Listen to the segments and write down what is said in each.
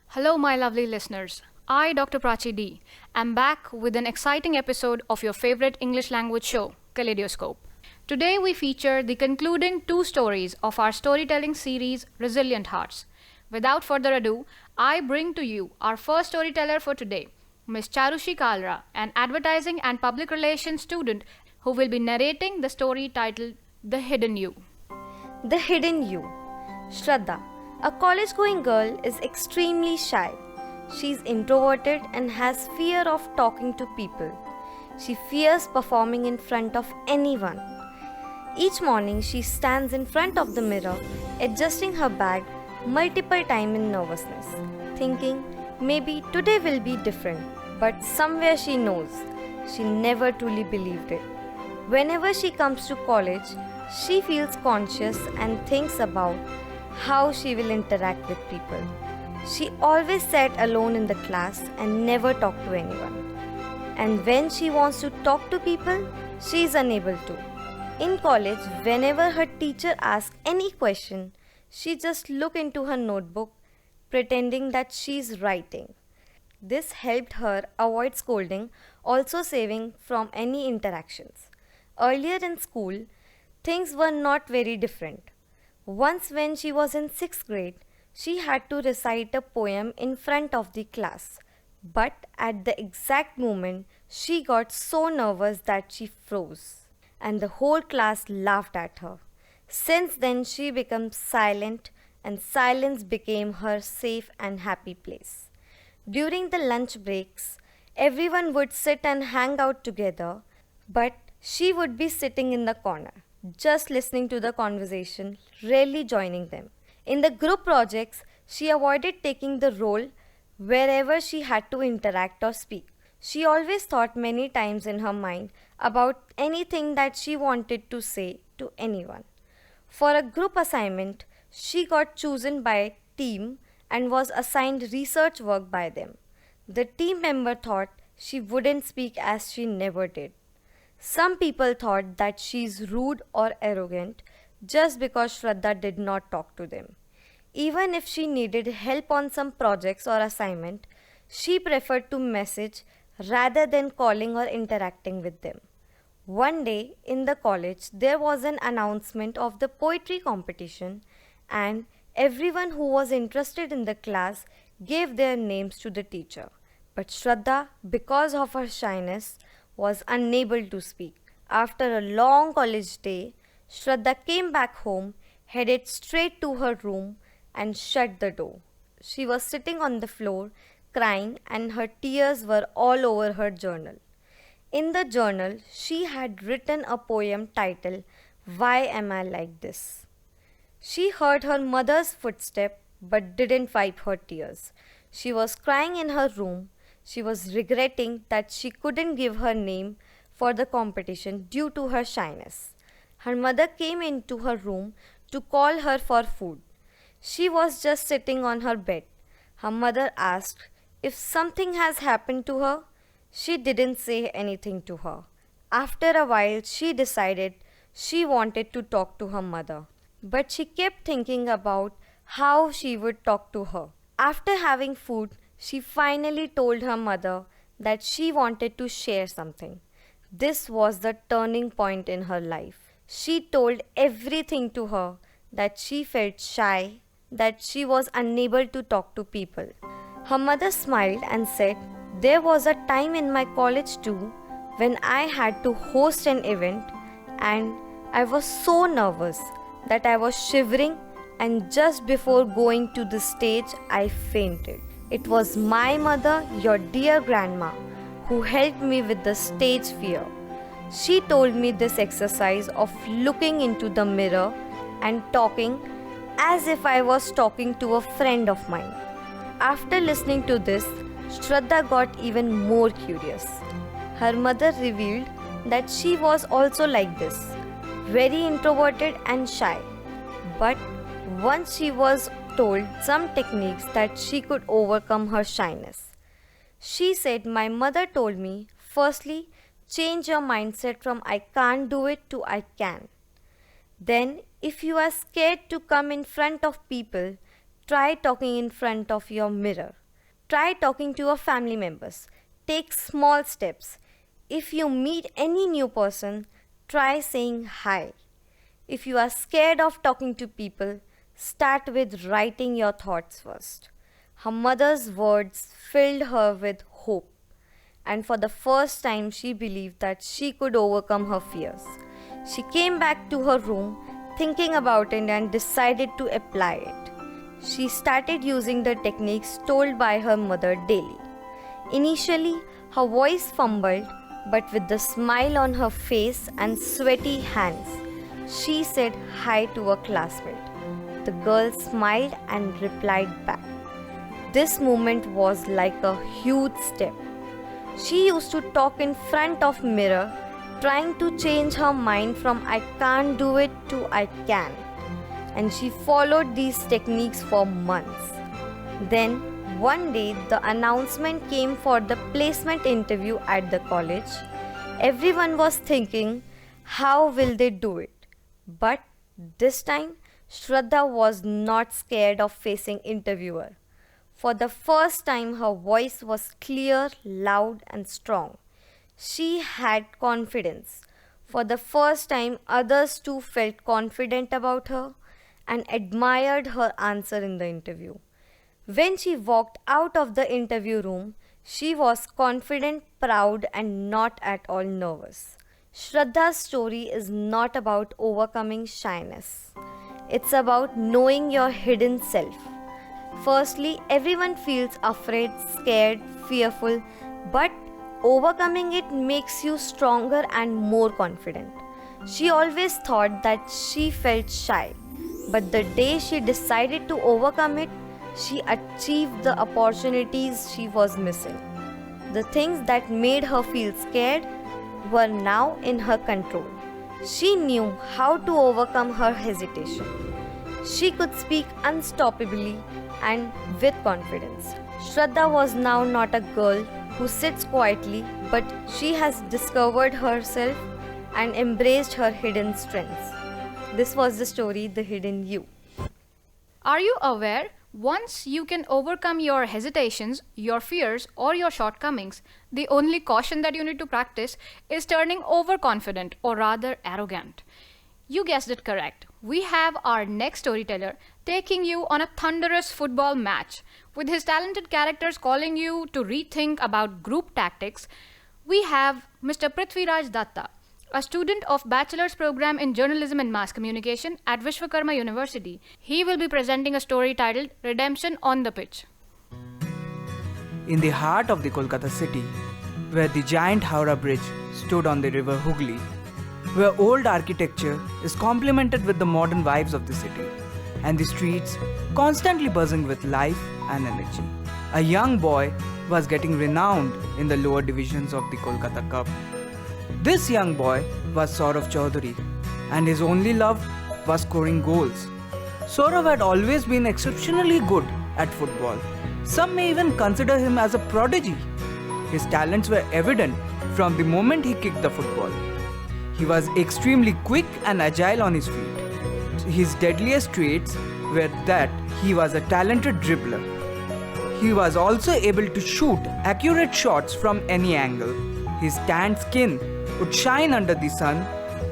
Hello, my lovely listeners. I, Dr. Prachi D, am back with an exciting episode of your favorite English language show, Kaleidoscope. Today, we feature the concluding two stories of our storytelling series, Resilient Hearts. Without further ado, I bring to you our first storyteller for today, Miss Charushi Kalra, an advertising and public relations student who will be narrating the story titled The Hidden You. The Hidden You. Shraddha, a college-going girl, is extremely shy. She's introverted and has fear of talking to people. She fears performing in front of anyone. Each morning, she stands in front of the mirror, adjusting her bag multiple times in nervousness, thinking maybe today will be different. But somewhere she knows she never truly believed it. Whenever she comes to college, she feels conscious and thinks about how she will interact with people. She always sat alone in the class and never talked to anyone. And when she wants to talk to people, she is unable to. In college, whenever her teacher asks any question, she just looks into her notebook, pretending that she is writing. This helped her avoid scolding, also saving from any interactions. Earlier in school, things were not very different. Once when she was in 6th grade, she had to recite a poem in front of the class. But at the exact moment, she got so nervous that she froze. And the whole class laughed at her. Since then, she became silent, and silence became her safe and happy place. During the lunch breaks, everyone would sit and hang out together, but she would be sitting in the corner, just listening to the conversation, rarely joining them. In the group projects, she avoided taking the role wherever she had to interact or speak. She always thought many times in her mind about anything that she wanted to say to anyone. For a group assignment, she got chosen by a team and was assigned research work by them. The team member thought she wouldn't speak as she never did. Some people thought that she's rude or arrogant just because Shraddha did not talk to them. Even if she needed help on some projects or assignment, she preferred to message rather than calling or interacting with them. One day in the college, there was an announcement of the poetry competition, and everyone who was interested in the class gave their names to the teacher. But Shraddha, because of her shyness, was unable to speak. After a long college day, Shraddha came back home, headed straight to her room and shut the door. She was sitting on the floor, crying, and her tears were all over her journal. In the journal, she had written a poem titled, "Why Am I Like This?" She heard her mother's footstep but didn't wipe her tears. She was crying in her room. She was regretting that she couldn't give her name for the competition due to her shyness. Her mother came into her room to call her for food. She was just sitting on her bed. Her mother asked if something has happened to her. She didn't say anything to her. After a while, she decided she wanted to talk to her mother, but she kept thinking about how she would talk to her. After having food, she finally told her mother that she wanted to share something. This was the turning point in her life. She told everything to her, that she felt shy, that she was unable to talk to people. Her mother smiled and said, "There was a time in my college too when I had to host an event, and I was so nervous that I was shivering, and just before going to the stage, I fainted. It was my mother, your dear grandma, who helped me with the stage fear. She told me this exercise of looking into the mirror and talking as if I was talking to a friend of mine." After listening to this, Shraddha got even more curious. Her mother revealed that she was also like this, very introverted and shy. But once she was told some techniques that she could overcome her shyness. She said, "My mother told me, firstly, change your mindset from I can't do it to I can. Then, if you are scared to come in front of people, try talking in front of your mirror. Try talking to your family members. Take small steps. If you meet any new person, try saying hi. If you are scared of talking to people, start with writing your thoughts first." Her mother's words filled her with hope, and for the first time she believed that she could overcome her fears. She came back to her room, thinking about it, and decided to apply it. She started using the techniques told by her mother daily. Initially, her voice fumbled, but with the smile on her face and sweaty hands, she said hi to a classmate. The girl smiled and replied back. This moment was like a huge step. She used to talk in front of mirror, trying to change her mind from I can't do it to I can. And she followed these techniques for months. Then, one day, the announcement came for the placement interview at the college. Everyone was thinking, how will they do it? But this time, Shraddha was not scared of facing interviewer. For the first time, her voice was clear, loud, and strong. She had confidence. For the first time, others too felt confident about her and admired her answer in the interview. When she walked out of the interview room, she was confident, proud, and not at all nervous. Shraddha's story is not about overcoming shyness. It's about knowing your hidden self. Firstly, everyone feels afraid, scared, fearful, but overcoming it makes you stronger and more confident. She always thought that she felt shy, but the day she decided to overcome it, she achieved the opportunities she was missing. The things that made her feel scared were now in her control. She knew how to overcome her hesitation. She could speak unstoppably and with confidence. Shraddha was now not a girl who sits quietly, but she has discovered herself and embraced her hidden strengths. This was the story, The Hidden You. Are you aware? Once you can overcome your hesitations, your fears, or your shortcomings, the only caution that you need to practice is turning overconfident or rather arrogant. You guessed it correct. We have our next storyteller taking you on a thunderous football match. With his talented characters calling you to rethink about group tactics, we have Mr. Prithviraj Datta, a student of Bachelor's Program in Journalism and Mass Communication at Vishwakarma University. He will be presenting a story titled Redemption on the Pitch. In the heart of the Kolkata city, where the giant Howrah Bridge stood on the river Hooghly, where old architecture is complemented with the modern vibes of the city, and the streets constantly buzzing with life and energy, a young boy was getting renowned in the lower divisions of the Kolkata Cup. This young boy was Saurav Chaudhary, and his only love was scoring goals. Saurav had always been exceptionally good at football. Some may even consider him as a prodigy. His talents were evident from the moment he kicked the football. He was extremely quick and agile on his feet. His deadliest traits were that he was a talented dribbler. He was also able to shoot accurate shots from any angle. His tanned skin would shine under the sun,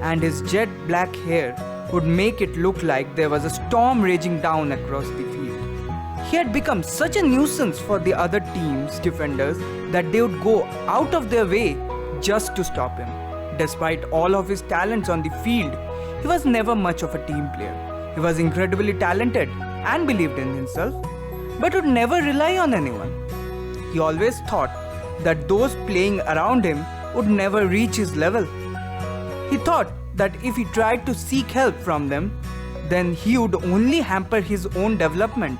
and his jet black hair would make it look like there was a storm raging down across the field. He had become such a nuisance for the other team's defenders that they would go out of their way just to stop him. Despite all of his talents on the field, he was never much of a team player. He was incredibly talented and believed in himself, but would never rely on anyone. He always thought that those playing around him would never reach his level. He thought that if he tried to seek help from them, then he would only hamper his own development.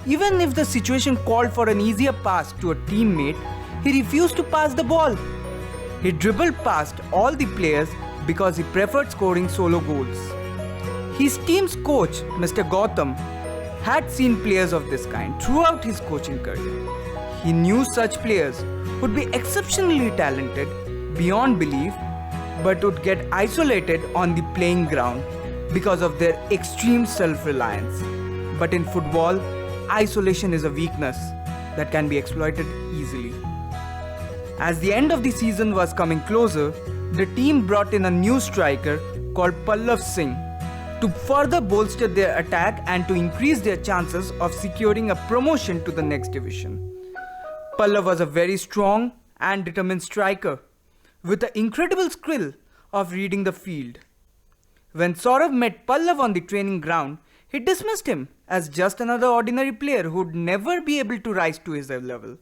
Even if the situation called for an easier pass to a teammate, he refused to pass the ball. He dribbled past all the players because he preferred scoring solo goals. His team's coach, Mr. Gautam, had seen players of this kind throughout his coaching career. He knew such players would be exceptionally talented beyond belief but would get isolated on the playing ground because of their extreme self-reliance. But in football, isolation is a weakness that can be exploited easily. As the end of the season was coming closer, the team brought in a new striker called Pallav Singh to further bolster their attack and to increase their chances of securing a promotion to the next division. Pallav was a very strong and determined striker with the incredible skill of reading the field. When Saurav met Pallav on the training ground, he dismissed him as just another ordinary player who would never be able to rise to his level.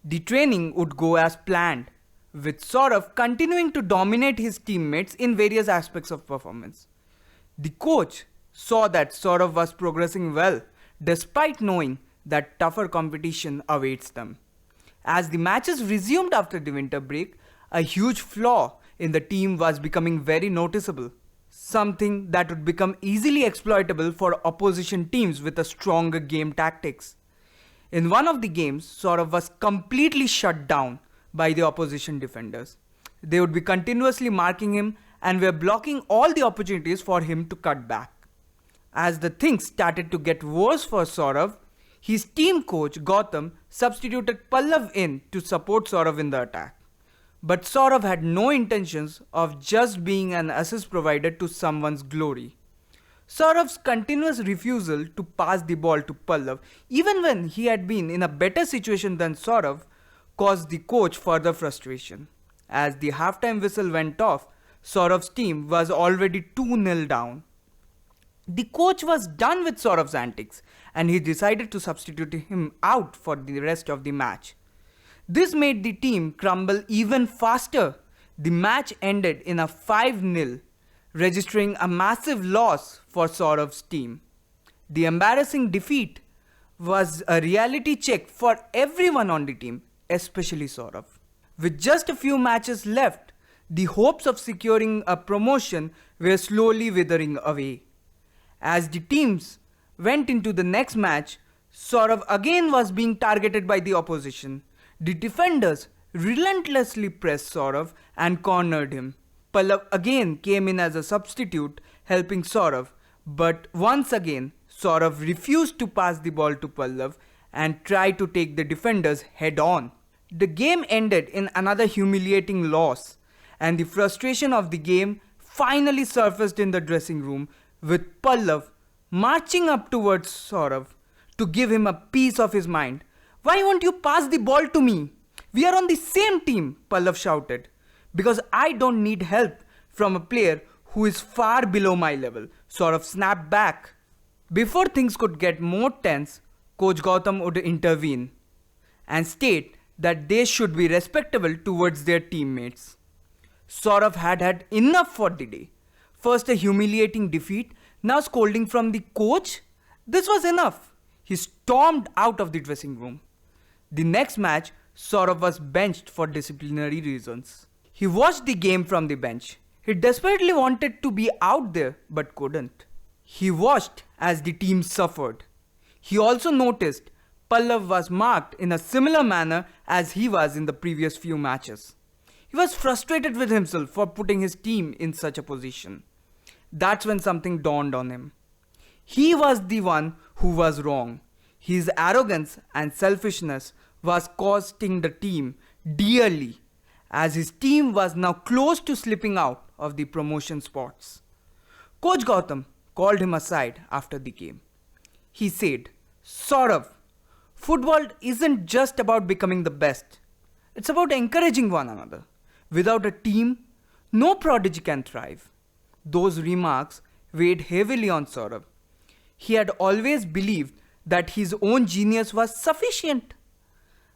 The training would go as planned, with Saurav continuing to dominate his teammates in various aspects of performance. The coach saw that Saurav was progressing well despite knowing that tougher competition awaits them. As the matches resumed after the winter break, a huge flaw in the team was becoming very noticeable, something that would become easily exploitable for opposition teams with a stronger game tactics. In one of the games, Saurav was completely shut down by the opposition defenders. They would be continuously marking him and were blocking all the opportunities for him to cut back. As the things started to get worse for Saurav, his team coach Gautam substituted Pallav in to support Saurav in the attack. But Saurav had no intentions of just being an assist provider to someone's glory. Saurav's continuous refusal to pass the ball to Pallav, even when he had been in a better situation than Saurav, caused the coach further frustration. As the halftime whistle went off, Saurav's team was already 2-0 down. The coach was done with Saurav's antics and he decided to substitute him out for the rest of the match. This made the team crumble even faster. The match ended in a 5-0, registering a massive loss for Saurav's team. The embarrassing defeat was a reality check for everyone on the team, especially Saurav. With just a few matches left, the hopes of securing a promotion were slowly withering away. As the teams went into the next match, Saurav again was being targeted by the opposition. The defenders relentlessly pressed Saurav and cornered him. Pallav again came in as a substitute, helping Saurav, but once again Saurav refused to pass the ball to Pallav and tried to take the defenders head on. The game ended in another humiliating loss, and the frustration of the game finally surfaced in the dressing room, with Pallav marching up towards Saurav to give him a piece of his mind. "Why won't you pass the ball to me? We are on the same team," Pallav shouted. "Because I don't need help from a player who is far below my level," Saurav snapped back. Before things could get more tense, Coach Gautam would intervene and state that they should be respectable towards their teammates. Saurav had enough for the day. First a humiliating defeat, now scolding from the coach. This was enough. He stormed out of the dressing room. The next match, Saurav was benched for disciplinary reasons. He watched the game from the bench. He desperately wanted to be out there but couldn't. He watched as the team suffered. He also noticed Pallav was marked in a similar manner as he was in the previous few matches. He was frustrated with himself for putting his team in such a position. That's when something dawned on him. He was the one who was wrong. His arrogance and selfishness was costing the team dearly, as his team was now close to slipping out of the promotion spots. Coach Gautam called him aside after the game. He said, "Saurav, football isn't just about becoming the best. It's about encouraging one another. Without a team, no prodigy can thrive." Those remarks weighed heavily on Saurav. He had always believed that his own genius was sufficient.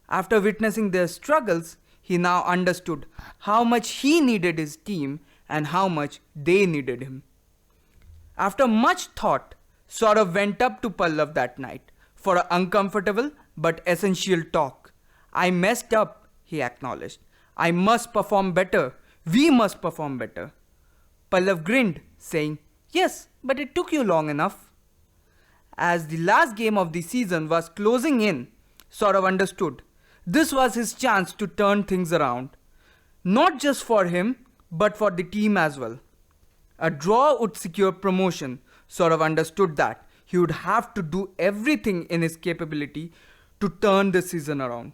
After witnessing their struggles, he now understood how much he needed his team and how much they needed him. After much thought, Saurav went up to Pallav that night for an uncomfortable but essential talk. "I messed up," he acknowledged. "I must perform better. We must perform better." Pallav grinned, saying, "Yes, but it took you long enough." As the last game of the season was closing in, Saurav understood. This was his chance to turn things around. Not just for him, but for the team as well. A draw would secure promotion. Saurav understood that he would have to do everything in his capability to turn the season around.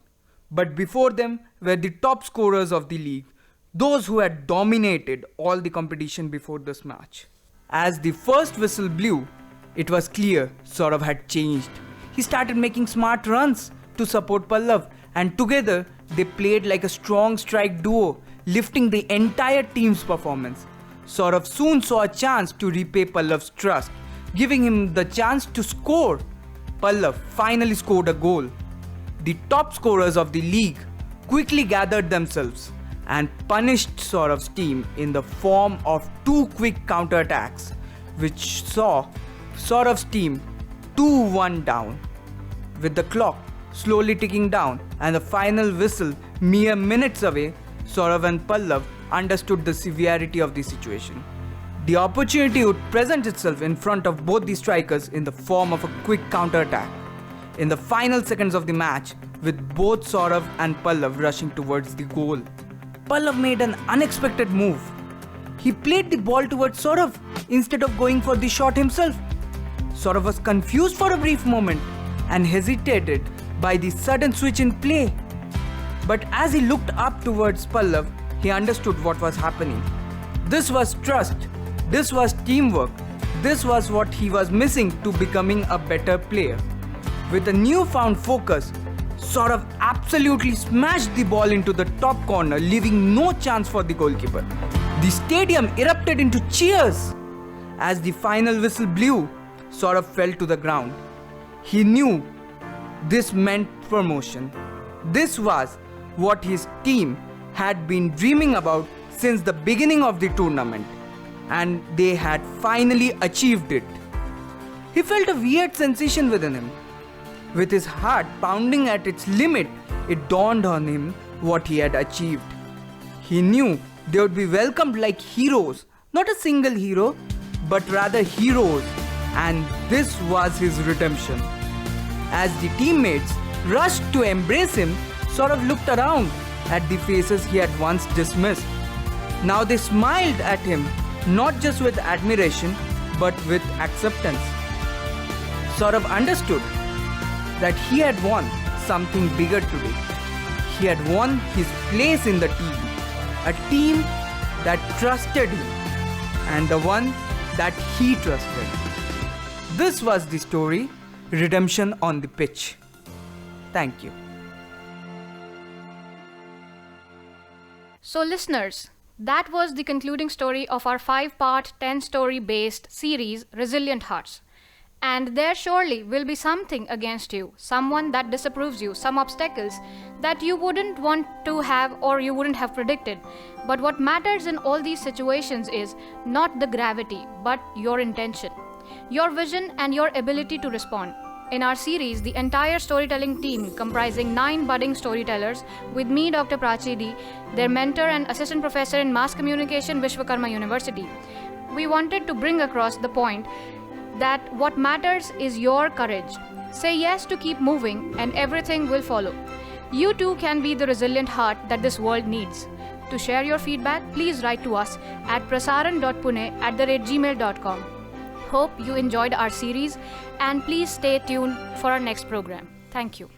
But before them were the top scorers of the league, those who had dominated all the competition before this match. As the first whistle blew, it was clear Saurav had changed. He started making smart runs to support Pallav, and together they played like a strong strike duo, lifting the entire team's performance. Saurav soon saw a chance to repay Pallav's trust, giving him the chance to score. Pallav finally scored a goal. The top scorers of the league quickly gathered themselves and punished Saurav's team in the form of 2 quick counterattacks, which saw Saurav's team 2-1 down. With the clock slowly ticking down and the final whistle mere minutes away, Saurav and Pallav understood the severity of the situation. The opportunity would present itself in front of both the strikers in the form of a quick counterattack. In the final seconds of the match, with both Saurav and Pallav rushing towards the goal, Pallav made an unexpected move. He played the ball towards Saurav instead of going for the shot himself. Saurav was confused for a brief moment and hesitated by the sudden switch in play. But as he looked up towards Pallav, he understood what was happening. This was trust. This was teamwork. This was what he was missing to becoming a better player. With a newfound focus, Saurav absolutely smashed the ball into the top corner, leaving no chance for the goalkeeper. The stadium erupted into cheers. As the final whistle blew, Saurav fell to the ground. He knew this meant promotion. This was what his team had been dreaming about since the beginning of the tournament, and they had finally achieved it. He felt a weird sensation within him. With his heart pounding at its limit, it dawned on him what he had achieved. He knew they would be welcomed like heroes, not a single hero, but rather heroes, and this was his redemption. As the teammates rushed to embrace him, Saurav looked around at the faces he had once dismissed. Now they smiled at him, not just with admiration, but with acceptance. Saurav understood that he had won something bigger today. He had won his place in the team, a team that trusted him, and the one that he trusted. This was the story, Redemption on the Pitch. Thank you. So listeners, that was the concluding story of our 5-part, 10-story based series, Resilient Hearts. And there surely will be something against you, someone that disapproves you, some obstacles that you wouldn't want to have or you wouldn't have predicted. But what matters in all these situations is not the gravity, but your intention, your vision and your ability to respond. In our series, the entire storytelling team comprising 9 budding storytellers with me, Dr. Prachi D, their mentor and assistant professor in mass communication, Vishwakarma University. We wanted to bring across the point that what matters is your courage. Say yes to keep moving and everything will follow. You too can be the resilient heart that this world needs. To share your feedback, please write to us at prasaran.pune@gmail.com. Hope you enjoyed our series and please stay tuned for our next program. Thank you.